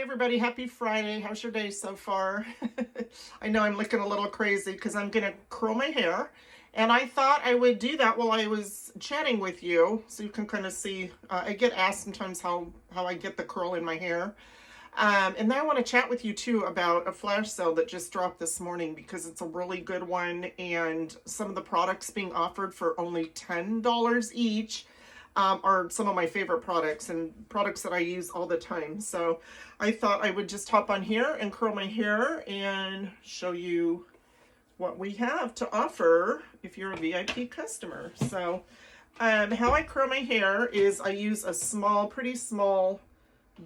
Hey everybody, happy Friday. How's your day so far? I know I'm looking a little crazy because I'm going to curl my hair. And I thought I would do that while I was chatting with you so you can kind of see. I get asked sometimes how I get the curl in my hair. And then I want to chat with you too about a flash sale that just dropped this morning because it's a really good one. And some of the products being offered for only $10 each. Are some of my favorite products and products that I use all the time. So I thought I would just hop on here and curl my hair and show you what we have to offer if you're a VIP customer. So how I curl my hair is I use a small, pretty small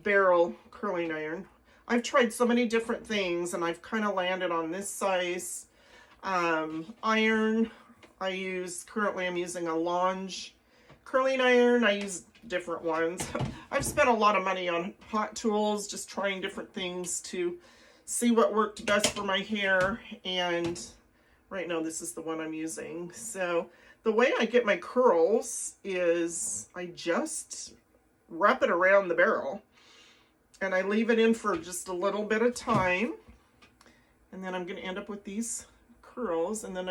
barrel curling iron. I've tried so many different things and I've kind of landed on this size iron. Currently I'm using a Longe curling iron. I use different ones. I've spent a lot of money on hot tools, just trying different things to see what worked best for my hair. And right now this is the one I'm using. So the way I get my curls is I just wrap it around the barrel and I leave it in for just a little bit of time. And then I'm going to end up with these curls. And then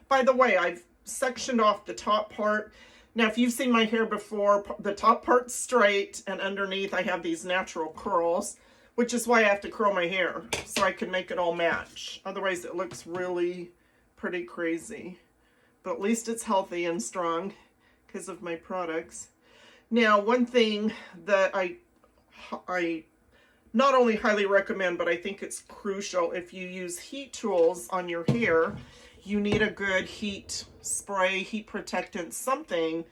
by the way, I've sectioned off the top part. Now, if you've seen my hair before, the top part's straight and underneath I have these natural curls, which is why I have to curl my hair so I can make it all match. Otherwise, it looks really pretty crazy. But at least it's healthy and strong because of my products. Now, one thing that I not only highly recommend, but I think it's crucial if you use heat tools on your hair, you need a good heat spray, heat protectant, something.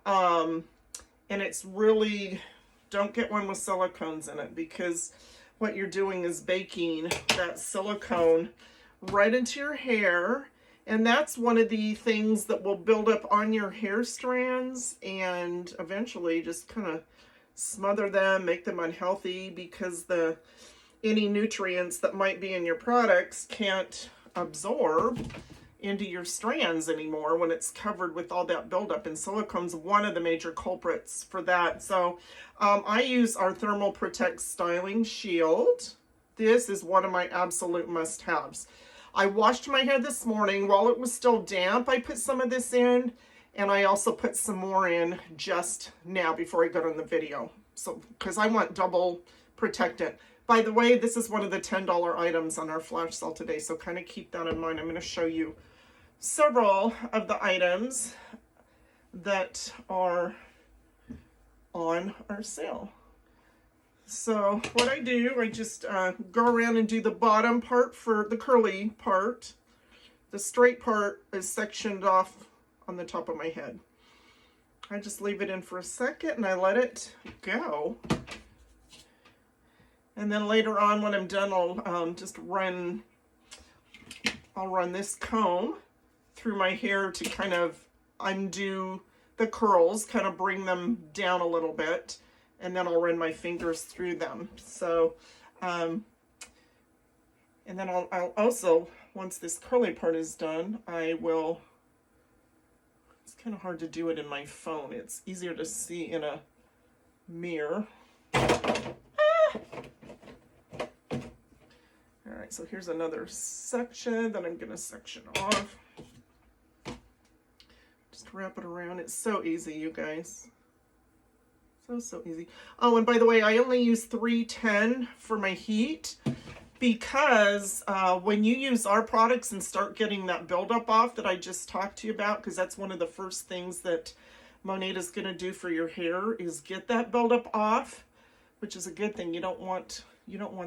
And it's really, don't get one with silicones in it because what you're doing is baking that silicone right into your hair. And that's one of the things that will build up on your hair strands and eventually just kind of smother them, make them unhealthy because any nutrients that might be in your products can't absorb into your strands anymore when it's covered with all that buildup, and silicone's one of the major culprits for that. So I use our Thermal Protect Styling Shield. This is one of my absolute must-haves. I washed my hair this morning while it was still damp. I put some of this in, and I also put some more in just now before I got on the video. So because I want double protectant. By the way, this is one of the $10 items on our flash sale today, so kind of keep that in mind. I'm going to show you several of the items that are on our sale. So what I do, I just go around and do the bottom part for the curly part. The straight part is sectioned off on the top of my head. I just leave it in for a second and I let it go. And then later on when I'm done, I'll run this comb through my hair to kind of undo the curls, kind of bring them down a little bit, and then I'll run my fingers through them. So, and then I'll also, once this curly part is done, it's kind of hard to do it in my phone. It's easier to see in a mirror. All right, so here's another section that I'm going to section off. Just wrap it around. It's so easy, you guys. So easy. Oh, and by the way, I only use 310 for my heat because when you use our products and start getting that buildup off that I just talked to you about, because that's one of the first things that Monata's going to do for your hair is get that buildup off, which is a good thing. You don't want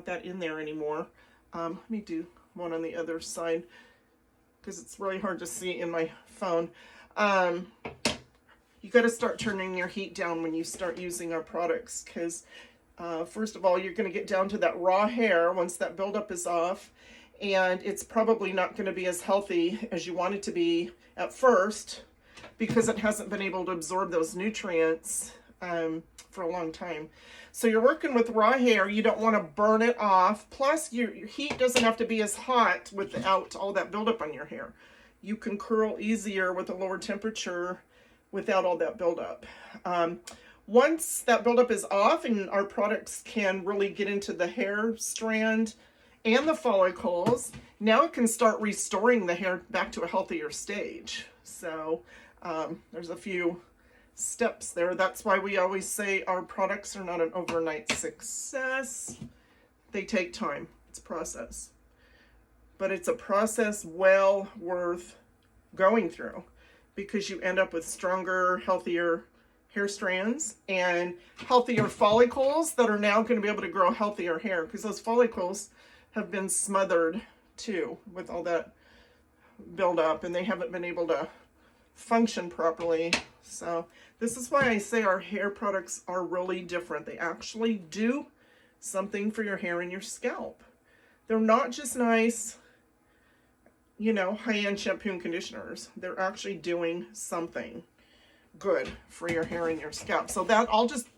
that in there anymore. Let me do one on the other side because it's really hard to see in my phone. You got to start turning your heat down when you start using our products because first of all, you're going to get down to that raw hair once that buildup is off, and it's probably not going to be as healthy as you want it to be at first because it hasn't been able to absorb those nutrients for a long time. So you're working with raw hair. You don't want to burn it off. Plus, your heat doesn't have to be as hot without all that buildup on your hair. You can curl easier with a lower temperature without all that buildup. Once that buildup is off and our products can really get into the hair strand and the follicles, now it can start restoring the hair back to a healthier stage. So there's a few steps there. That's why we always say our products are not an overnight success. They take time. It's a process. But it's a process well worth going through, because you end up with stronger, healthier hair strands and healthier follicles that are now going to be able to grow healthier hair, because those follicles have been smothered too with all that buildup, and they haven't been able to function properly. So this is why I say our hair products are really different. They actually do something for your hair and your scalp. They're not just nice, you know, high-end shampoo and conditioners. They're actually doing something good for your hair and your scalp. So that I'll just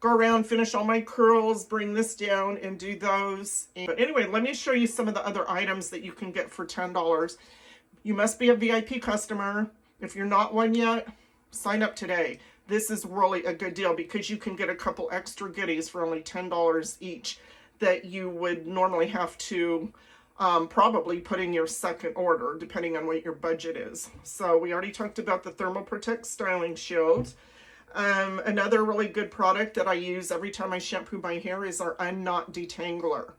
go around, finish all my curls, bring this down and do those. But anyway, let me show you some of the other items that you can get for $10. You must be a VIP customer. If you're not one yet, sign up today. This is really a good deal, because you can get a couple extra goodies for only $10 each that you would normally have to probably put in your second order, depending on what your budget is. So we already talked about the Thermal Protect Styling Shield. Another really good product that I use every time I shampoo my hair is our Unknot Detangler.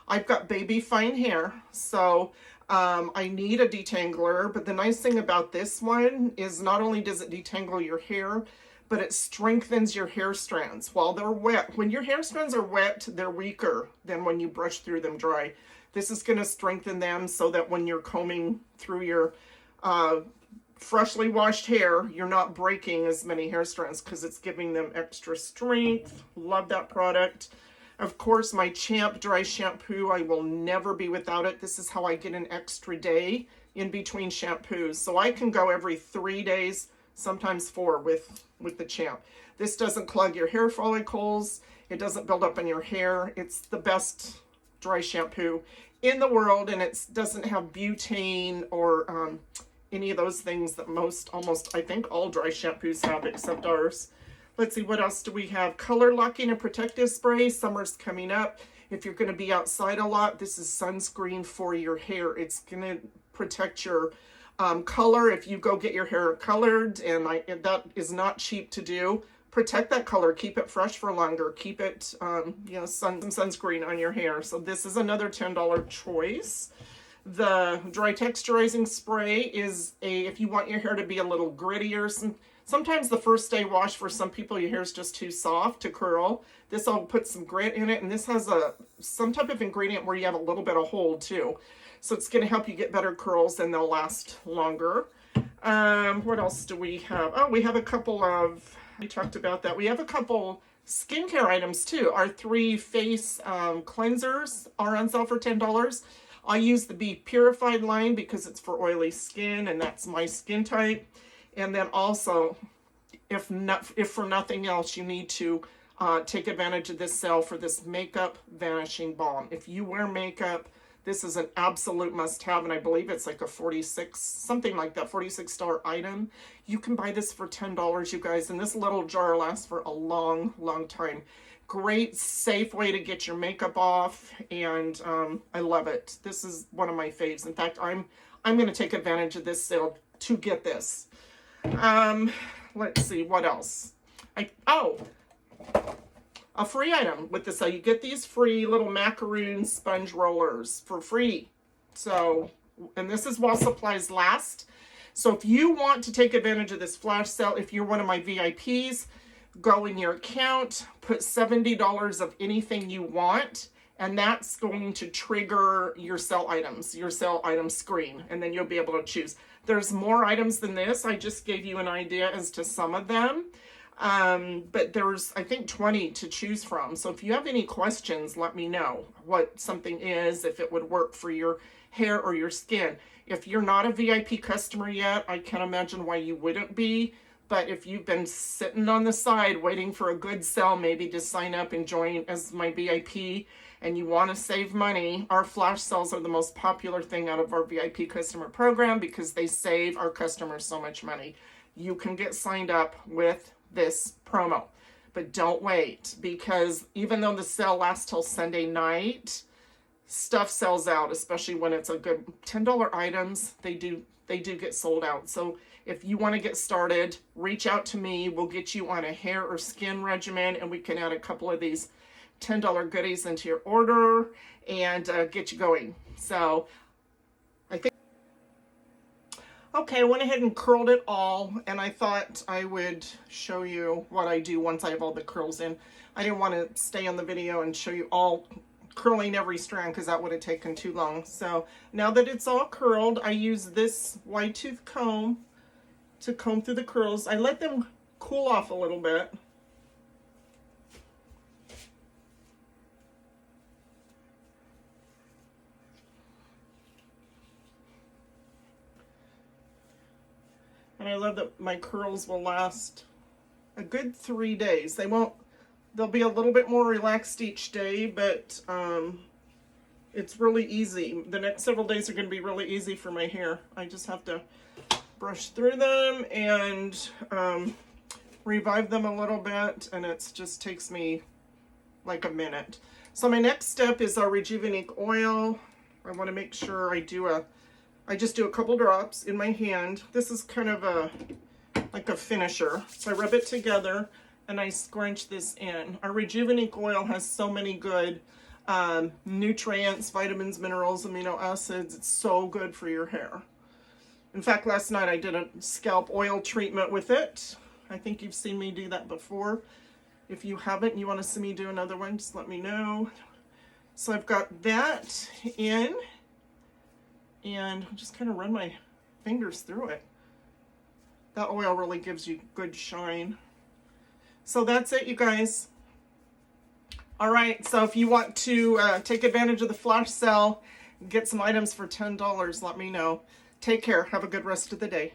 I've got baby fine hair, so I need a detangler, but the nice thing about this one is not only does it detangle your hair, but it strengthens your hair strands while they're wet. When your hair strands are wet, they're weaker than when you brush through them dry. This is going to strengthen them so that when you're combing through your freshly washed hair, you're not breaking as many hair strands, because it's giving them extra strength. Love that product. Of course, my Champ Dry Shampoo, I will never be without it. This is how I get an extra day in between shampoos. So I can go every 3 days, sometimes 4 with the Champ. This doesn't clog your hair follicles. It doesn't build up in your hair. It's the best dry shampoo in the world, and it doesn't have butane or any of those things that almost, I think all dry shampoos have except ours. Let's see, what else do we have? Color locking and protective spray. Summer's coming up. If you're going to be outside a lot, this is sunscreen for your hair. It's going to protect your color. If you go get your hair colored, and that is not cheap to do, protect that color. Keep it fresh for longer. Keep it, you know, some sunscreen on your hair. So this is another $10 choice. The dry texturizing spray is if you want your hair to be a little grittier. Sometimes the first day wash, for some people, your hair is just too soft to curl. This will put some grit in it, and this has some type of ingredient where you have a little bit of hold too. So it's going to help you get better curls, and they'll last longer. What else do we have? Oh, we have a couple of, we talked about that. We have a couple skincare items too. Our 3 face cleansers are on sale for $10. I use the Be Purified line because it's for oily skin, and that's my skin type. And then also, if for nothing else, you need to take advantage of this sale for this Makeup Vanishing Balm. If you wear makeup, this is an absolute must-have, and I believe it's like a $46 item. You can buy this for $10, you guys, and this little jar lasts for a long, long time. Great, safe way to get your makeup off, and I love it. This is one of my faves. In fact, I'm going to take advantage of this sale to get this. Let's see, what else? A free item with this. So you get these free little macaroon sponge rollers for free. So, and this is while supplies last. So if you want to take advantage of this flash sale, if you're one of my VIPs, go in your account, put $70 of anything you want, and that's going to trigger your sale items, your sale item screen, and then you'll be able to choose. There's more items than this. I just gave you an idea as to some of them. But there's, I think, 20 to choose from. So if you have any questions, let me know what something is, if it would work for your hair or your skin. If you're not a VIP customer yet, I can't imagine why you wouldn't be. But if you've been sitting on the side waiting for a good sale, maybe to sign up and join as my VIP, and you want to save money, our flash sales are the most popular thing out of our VIP customer program because they save our customers so much money. You can get signed up with this promo. But don't wait, because even though the sale lasts till Sunday night, stuff sells out, especially when it's a good $10 items. They do get sold out. So if you want to get started, reach out to me. We'll get you on a hair or skin regimen, and we can add a couple of these $10 goodies into your order and get you going. So I think, okay, I went ahead and curled it all, and I thought I would show you what I do once I have all the curls in. I didn't want to stay on the video and show you all curling every strand, because that would have taken too long. So now that it's all curled, I use this wide tooth comb to comb through the curls. I let them cool off a little bit. And I love that my curls will last a good 3 days. They'll be a little bit more relaxed each day, but it's really easy. The next several days are going to be really easy for my hair. I just have to brush through them and revive them a little bit, and it just takes me like a minute. So my next step is our Rejuvenique oil. I want to make sure I just do a couple drops in my hand. This is kind of like a finisher. So I rub it together and I scrunch this in. Our Rejuvenique oil has so many good nutrients, vitamins, minerals, amino acids. It's so good for your hair. In fact, last night I did a scalp oil treatment with it. I think you've seen me do that before. If you haven't and you want to see me do another one, just let me know. So I've got that in, and just kind of run my fingers through it. That oil really gives you good shine. So that's it, you guys. All right, so if you want to take advantage of the flash sale, get some items for $10, let me know. Take care. Have a good rest of the day.